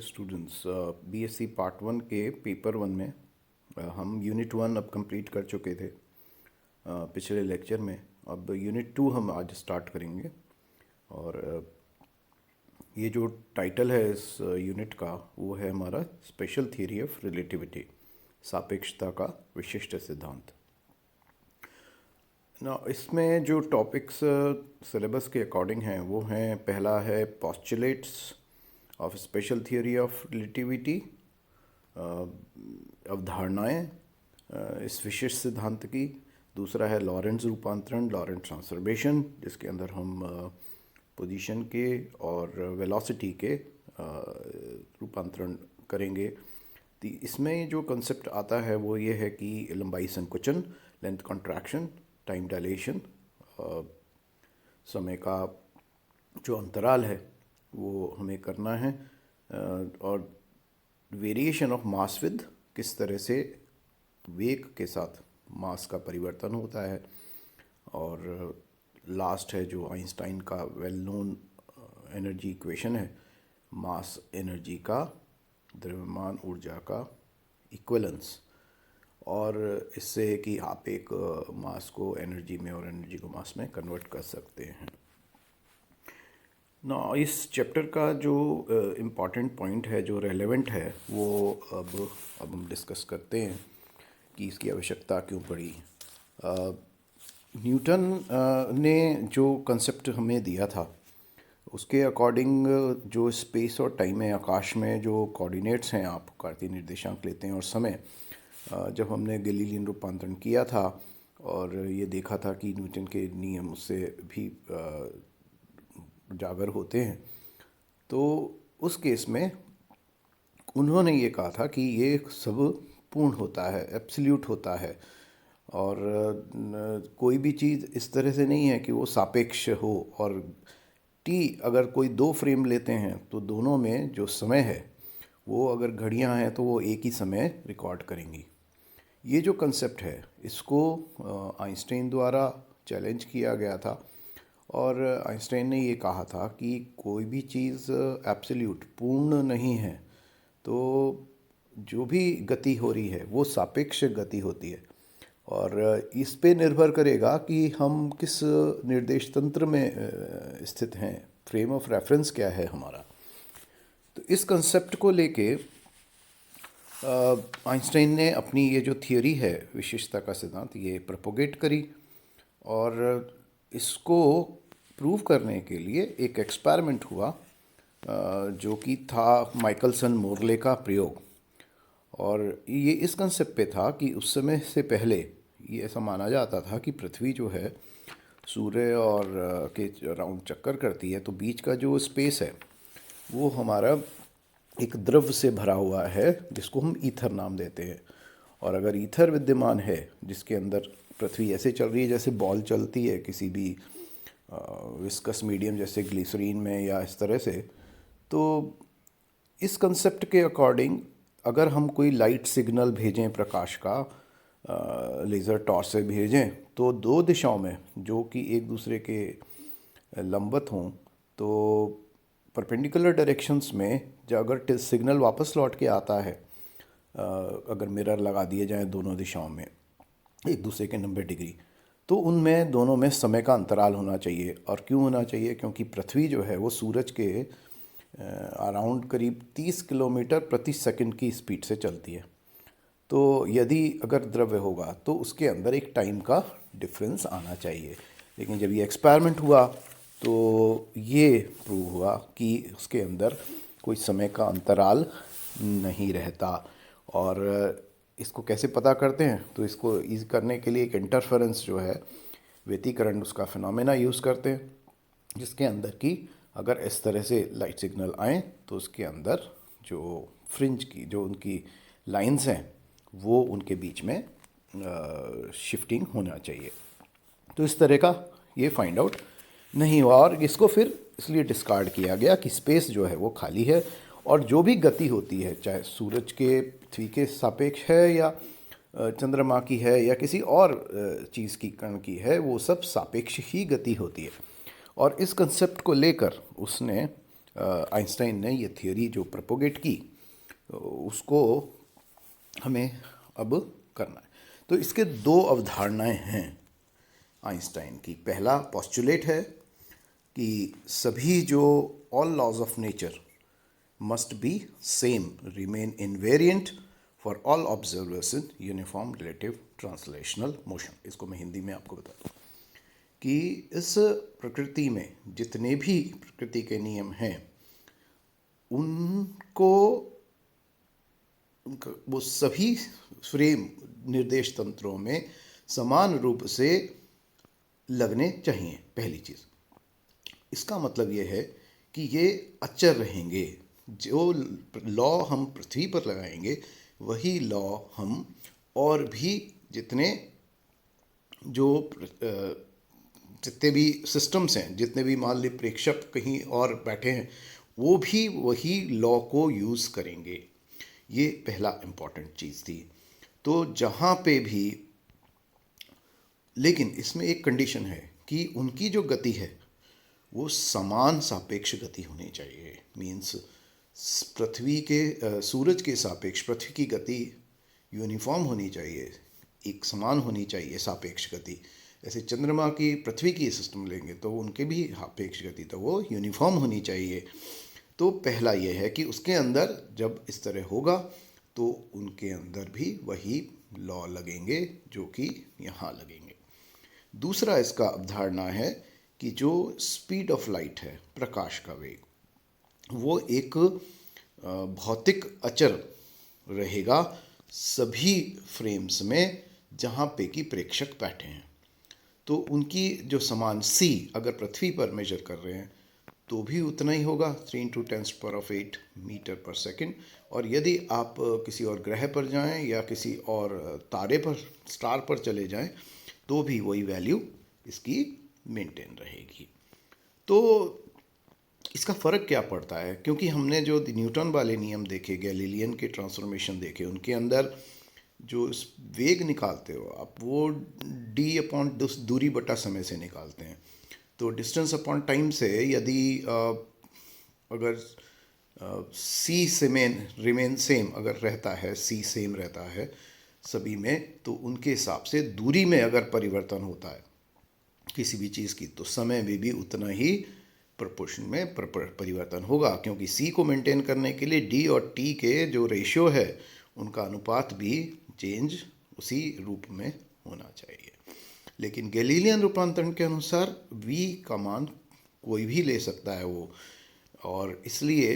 Students, BSc part 1 के paper 1 में हम यूनिट 1 अब कंप्लीट कर चुके थे पिछले लेक्चर में। अब यूनिट 2 हम आज स्टार्ट करेंगे और ये जो टाइटल है इस यूनिट का वो है हमारा स्पेशल थियरी ऑफ रिलेटिविटी, सापेक्षता का विशिष्ट सिद्धांत ना। इसमें जो टॉपिक्स सिलेबस के अकॉर्डिंग हैं वो हैं, पहला है postulates of special theory of relativity, अवधारणाएं इस विशिष्ट सिद्धांत की। दूसरा है लॉरेंट्ज़ रूपांतरण, लॉरेंट्ज़ ट्रांसफॉर्मेशन, जिसके अंदर हम पोजीशन के और वेलोसिटी के रूपांतरण करेंगे। तो इसमें जो कंसेप्ट आता है वो ये है कि लंबाई संकुचन, लेंथ कॉन्ट्रैक्शन, टाइम डायलेशन, समय का जो अंतराल है वो हमें करना है, और वेरिएशन ऑफ मास विद, किस तरह से वेग के साथ मास का परिवर्तन होता है। और लास्ट है जो आइंस्टाइन का वेल नोन एनर्जी इक्वेशन है, मास एनर्जी का, द्रव्यमान ऊर्जा का इक्विवेलेंस, और इससे कि आप एक मास को एनर्जी में और एनर्जी को मास में कन्वर्ट कर सकते हैं ना। इस चैप्टर का जो इम्पॉर्टेंट पॉइंट है, जो रेलेवेंट है, वो अब हम डिस्कस करते हैं कि इसकी आवश्यकता क्यों पड़ी। न्यूटन ने जो कंसेप्ट हमें दिया था उसके अकॉर्डिंग जो स्पेस और टाइम है, आकाश में जो कोऑर्डिनेट्स हैं, आप कार्तीय निर्देशांक लेते हैं, और समय, जब हमने गैलीलियन रूपांतरण किया था और ये देखा था कि न्यूटन के नियम उससे भी उजागर होते हैं, तो उस केस में उन्होंने ये कहा था कि ये सब पूर्ण होता है, एब्सोल्यूट होता है, और कोई भी चीज़ इस तरह से नहीं है कि वो सापेक्ष हो। और अगर कोई दो फ्रेम लेते हैं तो दोनों में जो समय है वो, अगर घड़ियां हैं तो वो एक ही समय रिकॉर्ड करेंगी। ये जो कंसेप्ट है इसको आइंस्टाइन द्वारा चैलेंज किया गया था, और आइंस्टाइन ने ये कहा था कि कोई भी चीज़ एब्सोल्यूट पूर्ण नहीं है, तो जो भी गति हो रही है वो सापेक्ष गति होती है, और इस पे निर्भर करेगा कि हम किस निर्देश तंत्र में स्थित हैं, फ्रेम ऑफ रेफरेंस क्या है हमारा। तो इस कंसेप्ट को लेके आइंस्टाइन ने अपनी ये जो थियोरी है विशिष्टता का सिद्धांत, ये प्रोपोगेट करी, और इसको प्रूव करने के लिए एक एक्सपेरिमेंट हुआ जो कि था माइकलसन मोरले का प्रयोग। और ये इस कंसेप्ट पे था कि उस समय से पहले ये ऐसा माना जाता था कि पृथ्वी जो है सूर्य और के राउंड चक्कर करती है, तो बीच का जो स्पेस है वो हमारा एक द्रव से भरा हुआ है जिसको हम ईथर नाम देते हैं। और अगर ईथर विद्यमान है जिसके अंदर पृथ्वी ऐसे चल रही है जैसे बॉल चलती है किसी भी विस्कस मीडियम जैसे ग्लिसरीन में या इस तरह से, तो इस कंसेप्ट के अकॉर्डिंग अगर हम कोई लाइट सिग्नल भेजें प्रकाश का, लेज़र टॉर्च से भेजें, तो दो दिशाओं में जो कि एक दूसरे के लंबवत हों, तो परपेंडिकुलर डायरेक्शंस में जो अगर सिग्नल वापस लौट के आता है, अगर मिरर लगा दिए जाएं दोनों दिशाओं में एक दूसरे के 90 डिग्री, तो उनमें दोनों में समय का अंतराल होना चाहिए। और क्यों होना चाहिए? क्योंकि पृथ्वी जो है वो सूरज के अराउंड करीब 30 किलोमीटर प्रति सेकंड की स्पीड से चलती है। तो यदि अगर द्रव्य होगा तो उसके अंदर एक टाइम का डिफरेंस आना चाहिए। लेकिन जब ये एक्सपेरिमेंट हुआ तो ये प्रूव हुआ कि उसके अंदर कोई समय का अंतराल नहीं रहता। और इसको कैसे पता करते हैं? तो इसको ईज़ करने के लिए एक इंटरफेरेंस जो है, व्यतिकरण, उसका फिनोमेना यूज़ करते हैं, जिसके अंदर कि अगर इस तरह से लाइट सिग्नल आए तो उसके अंदर जो फ्रिंज की जो उनकी लाइंस हैं वो उनके बीच में शिफ्टिंग होना चाहिए। तो इस तरह का ये फाइंड आउट नहीं हुआ, और इसको फिर इसलिए डिस्कार्ड किया गया कि स्पेस जो है वो खाली है, और जो भी गति होती है, चाहे सूरज के पृथ्वी के सापेक्ष है या चंद्रमा की है या किसी और चीज़ की कण की है, वो सब सापेक्ष ही गति होती है। और इस कंसेप्ट को लेकर उसने आइंस्टाइन ने ये थियोरी जो प्रोपोगेट की उसको हमें अब करना है। तो इसके दो अवधारणाएं हैं आइंस्टाइन की। पहला पोस्टुलेट है कि सभी जो all laws of nature must be same, remain invariant for all observers in uniform relative translational motion. इसको मैं हिंदी में आपको बताता हूँ कि इस प्रकृति में जितने भी प्रकृति के नियम हैं उनको वो सभी फ्रेम निर्देश तंत्रों में समान रूप से लगने चाहिए। पहली चीज़, इसका मतलब ये है कि ये अचर रहेंगे। जो लॉ हम पृथ्वी पर लगाएंगे वही लॉ हम और भी जितने जितने भी सिस्टम्स हैं, जितने भी मान ली प्रेक्षक कहीं और बैठे हैं, वो भी वही लॉ को यूज़ करेंगे। ये पहला इम्पॉर्टेंट चीज़ थी। तो जहाँ पे भी, लेकिन इसमें एक कंडीशन है कि उनकी जो गति है वो समान सापेक्ष गति होनी चाहिए। मीन्स पृथ्वी के सूरज के सापेक्ष पृथ्वी की गति यूनिफॉर्म होनी चाहिए, एक समान होनी चाहिए सापेक्ष गति। जैसे चंद्रमा की पृथ्वी की सिस्टम लेंगे तो उनके भी सापेक्ष गति तो वो यूनिफॉर्म होनी चाहिए। तो पहला ये है कि उसके अंदर जब इस तरह होगा तो उनके अंदर भी वही लॉ लगेंगे जो कि यहाँ लगेंगे। दूसरा इसका अवधारणा है कि जो स्पीड ऑफ लाइट है, प्रकाश का वेग, वो एक भौतिक अचर रहेगा सभी फ्रेम्स में जहाँ पे कि प्रेक्षक बैठे हैं। तो उनकी जो समान c अगर पृथ्वी पर मेजर कर रहे हैं तो भी उतना ही होगा, 3 × 10⁸ मीटर पर सेकंड। और यदि आप किसी और ग्रह पर जाएं या किसी और तारे पर, स्टार पर चले जाएं तो भी वही वैल्यू इसकी मेंटेन रहेगी। तो इसका फ़र्क क्या पड़ता है? क्योंकि हमने जो न्यूटन वाले नियम देखे, गैलीलियन के ट्रांसफॉर्मेशन देखे, उनके अंदर जो वेग निकालते हो आप वो d/, दूरी बटा समय से निकालते हैं। तो डिस्टेंस अपॉन टाइम से यदि अगर c से रिमेन सेम अगर रहता है, c सेम रहता है सभी में, तो उनके हिसाब से दूरी में अगर परिवर्तन होता है किसी भी चीज़ की तो समय में भी उतना ही प्रोपोर्शन में परिवर्तन होगा। क्योंकि c को मेंटेन करने के लिए d और t के जो रेशियो है उनका अनुपात भी चेंज उसी रूप में होना चाहिए। लेकिन गैलीलियन रूपांतरण के अनुसार v का मान कोई भी ले सकता है वो, और इसलिए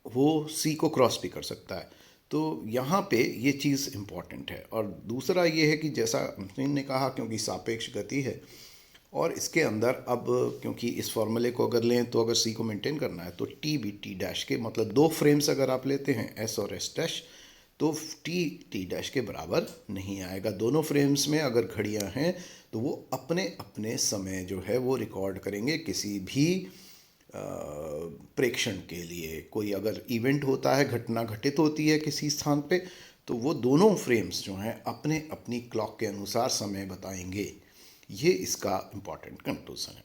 वो c को क्रॉस भी कर सकता है। तो यहाँ पे ये चीज़ इम्पॉर्टेंट है। और दूसरा ये है कि जैसा ने कहा, क्योंकि सापेक्ष गति है और इसके अंदर अब क्योंकि इस फॉर्मूले को अगर लें तो अगर c को मेंटेन करना है तो t भी t' के, मतलब दो फ्रेम्स अगर आप लेते हैं s और s', तो t के बराबर नहीं आएगा। दोनों फ्रेम्स में अगर घड़ियां हैं तो वो अपने अपने समय जो है वो रिकॉर्ड करेंगे किसी भी प्रेक्षण के लिए। कोई अगर इवेंट होता है, घटना घटित होती है किसी स्थान पे, तो वो दोनों फ्रेम्स जो हैं अपने अपनी क्लॉक के अनुसार समय बताएंगे। ये इसका इम्पॉर्टेंट कंक्लूजन है।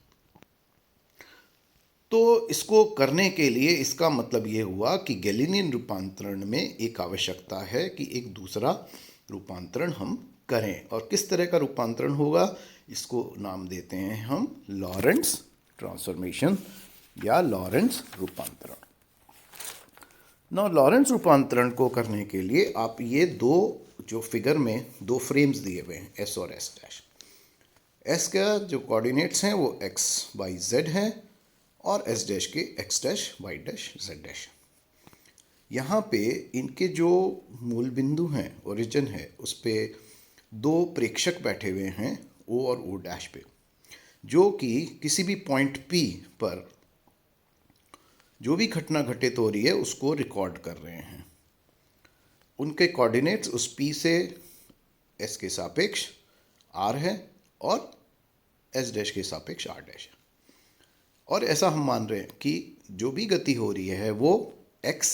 तो इसको करने के लिए इसका मतलब ये हुआ कि गैलीलियन रूपांतरण में एक आवश्यकता है कि एक दूसरा रूपांतरण हम करें। और किस तरह का रूपांतरण होगा, इसको नाम देते हैं हम लॉरेंट्ज़ ट्रांसफॉर्मेशन या लॉरेंट्ज़ रूपांतरण। ना लॉरेंट्ज़ रूपांतरण को करने के लिए आप ये दो जो फिगर में दो फ्रेम्स दिए हुए हैं s और s', s का जो कोऑर्डिनेट्स हैं वो x, y, z हैं और s' के x', y', z'। यहाँ पे इनके जो मूल बिंदु हैं, ओरिजिन है, उस पे दो प्रेक्षक बैठे हुए हैं o और o' पे, जो कि किसी भी पॉइंट P पर जो भी घटना घटित हो रही है उसको रिकॉर्ड कर रहे हैं। उनके कोऑर्डिनेट्स उस P से s के सापेक्ष r है और s' के सापेक्ष r' है। और ऐसा हम मान रहे हैं कि जो भी गति हो रही है वो x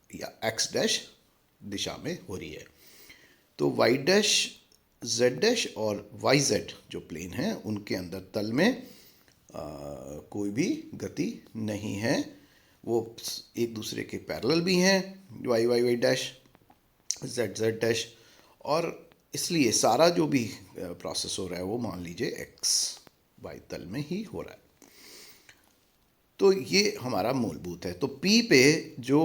या x' दिशा में हो रही है। तो y', z' और yz जो प्लेन है उनके अंदर तल में कोई भी गति नहीं है, वो एक दूसरे के पैरेलल भी हैं, Y Y Y dash, Z Z dash, और इसलिए सारा जो भी प्रोसेस हो रहा है वो मान लीजिए एक्स वाई तल में ही हो रहा है। तो ये हमारा मूलभूत है। तो पी पे जो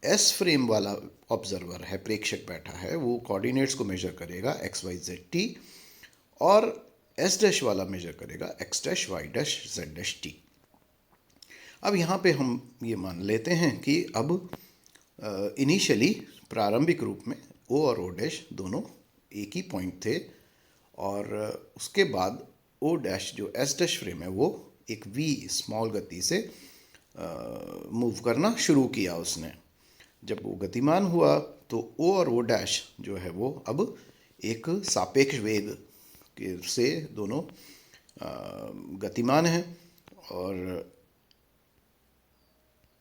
एस फ्रेम वाला ऑब्जर्वर है, प्रेक्षक बैठा है, वो कोऑर्डिनेट्स को मेजर करेगा एक्स वाई जेड टी, और एस डैश वाला मेजर करेगा X dash Y dash Z dash T. अब यहाँ पे हम ये मान लेते हैं कि अब इनिशियली प्रारंभिक रूप में ओ और ओ डैश दोनों एक ही पॉइंट थे, और उसके बाद ओ डैश जो एस डैश फ्रेम है वो एक वी स्मॉल गति से मूव करना शुरू किया उसने। जब वो गतिमान हुआ तो ओ और ओ डैश जो है वो अब एक सापेक्ष वेग के से दोनों गतिमान हैं, और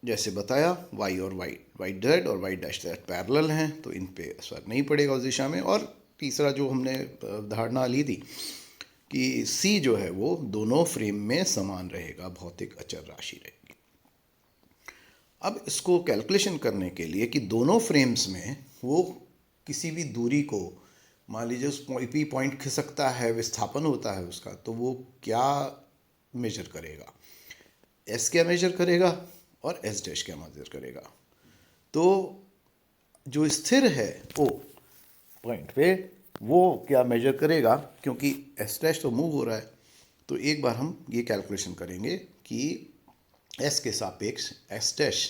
जैसे बताया y और y जेड और y डैश जेड पैरेलल हैं, तो इन पे असर नहीं पड़ेगा उस दिशा में। और तीसरा जो हमने धारणा ली थी कि c जो है वो दोनों फ्रेम में समान रहेगा, भौतिक अचर राशि रहेगी। अब इसको कैलकुलेशन करने के लिए कि दोनों फ्रेम्स में वो किसी भी दूरी को, मान लीजिए उस पी पॉइंट खिसकता है, विस्थापन होता है उसका, तो वो क्या मेजर करेगा, एस क्या मेजर करेगा और एस डैश क्या मेजर करेगा। तो जो स्थिर है ओ पॉइंट पे वो क्या मेजर करेगा, क्योंकि एस डैश तो मूव हो रहा है। तो एक बार हम ये कैलकुलेशन करेंगे कि एस के सापेक्ष एस डैश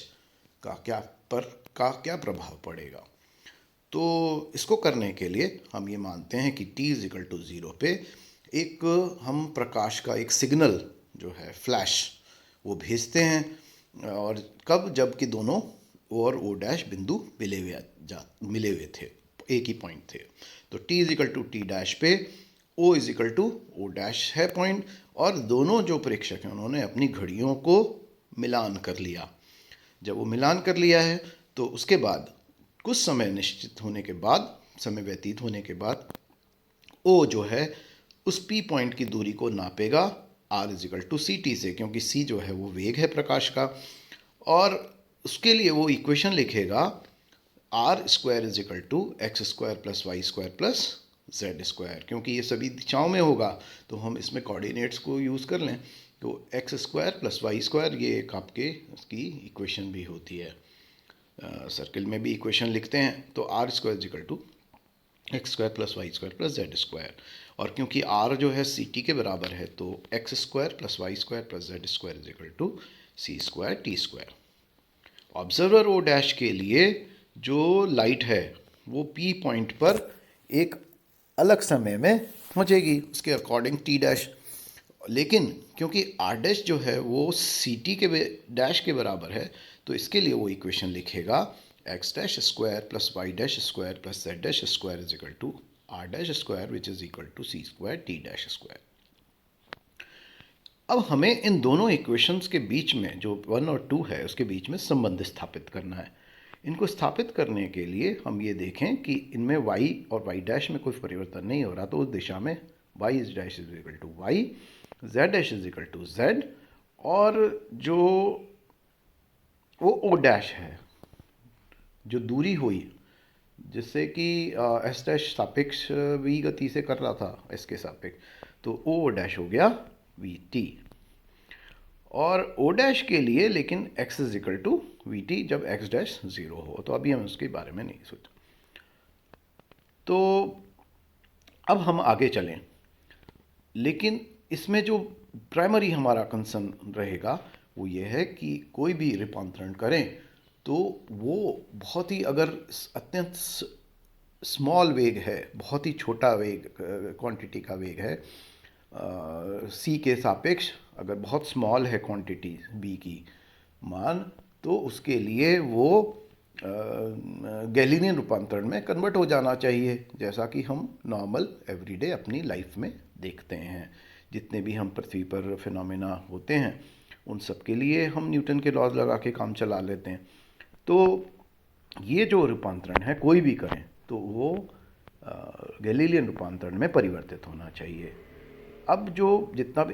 का क्या प्रभाव पड़ेगा। तो इसको करने के लिए हम ये मानते हैं कि t इज इक्वल टू 0 पे एक हम प्रकाश का एक सिग्नल जो है फ्लैश वो भेजते हैं, और कब, जबकि दोनों ओ और ओ डैश बिंदु मिले हुए थे, एक ही पॉइंट थे। तो t is equal to T dash पे o is equal to O dash है पॉइंट, और दोनों जो प्रेक्षक हैं उन्होंने अपनी घड़ियों को मिलान कर लिया। जब वो मिलान कर लिया है तो उसके बाद कुछ समय निश्चित होने के बाद, समय व्यतीत होने के बाद, ओ जो है उस पी पॉइंट की दूरी को नापेगा R is equal to C T से, क्योंकि सी जो है वो वेग है प्रकाश का, और उसके लिए वो इक्वेशन लिखेगा R square is equal to X square plus Y square plus Z square. क्योंकि ये सभी दिशाओं में होगा तो हम इसमें कोऑर्डिनेट्स को यूज़ कर लें, तो X square plus Y square ये एक आपके उसकी इक्वेशन भी होती है। सर्किल में भी इक्वेशन लिखते हैं, तो R square is equal to X square plus Y square plus Z square, और क्योंकि आर जो है सी टी के बराबर है तो X square plus Y square plus Z square is equal to C square T square. Observer O dash के लिए जो लाइट है वो पी पॉइंट पर एक अलग समय में पहुंचेगी उसके अकॉर्डिंग टी डैश, लेकिन क्योंकि आर डैश जो है वो सी टी के डैश के बराबर है, तो इसके लिए वो इक्वेशन लिखेगा X dash square plus Y dash square plus Z dash square is equal to R dash square which is equal to C square T dash square. अब हमें इन दोनों इक्वेशंस के बीच में जो 1 और 2 है उसके बीच में संबंध स्थापित करना है। इनको स्थापित करने के लिए हम ये देखें कि इनमें y और y डैश में कोई परिवर्तन नहीं हो रहा, तो उस दिशा में y is dash is equal to y, z dash is equal to z, और जो वो o डैश है, जो दूरी हुई जिससे कि एस डैश सापेक्ष v गति से कर रहा था एस के सापेक्ष, तो o डैश हो गया वी टी, और ओ डैश के लिए लेकिन x is equal to V T जब x डैश 0 हो, तो अभी हम उसके बारे में नहीं सोचा। तो अब हम आगे चलें, लेकिन इसमें जो प्राइमरी हमारा कंसर्न रहेगा वो ये है कि कोई भी रूपांतरण करें तो वो बहुत ही, अगर अत्यंत स्मॉल वेग है, बहुत ही छोटा वेग, क्वांटिटी का वेग है सी के सापेक्ष, अगर बहुत स्मॉल है क्वांटिटी बी की मान, तो उसके लिए वो गैलीलियन रूपांतरण में कन्वर्ट हो जाना चाहिए, जैसा कि हम नॉर्मल एवरीडे अपनी लाइफ में देखते हैं। जितने भी हम पृथ्वी पर फिनोमेना होते हैं उन सब के लिए हम न्यूटन के लॉज लगा के काम चला लेते हैं। तो ये जो रूपांतरण है कोई भी करें तो वो गैलीलियन रूपांतरण में परिवर्तित होना चाहिए। अब जो जितना भी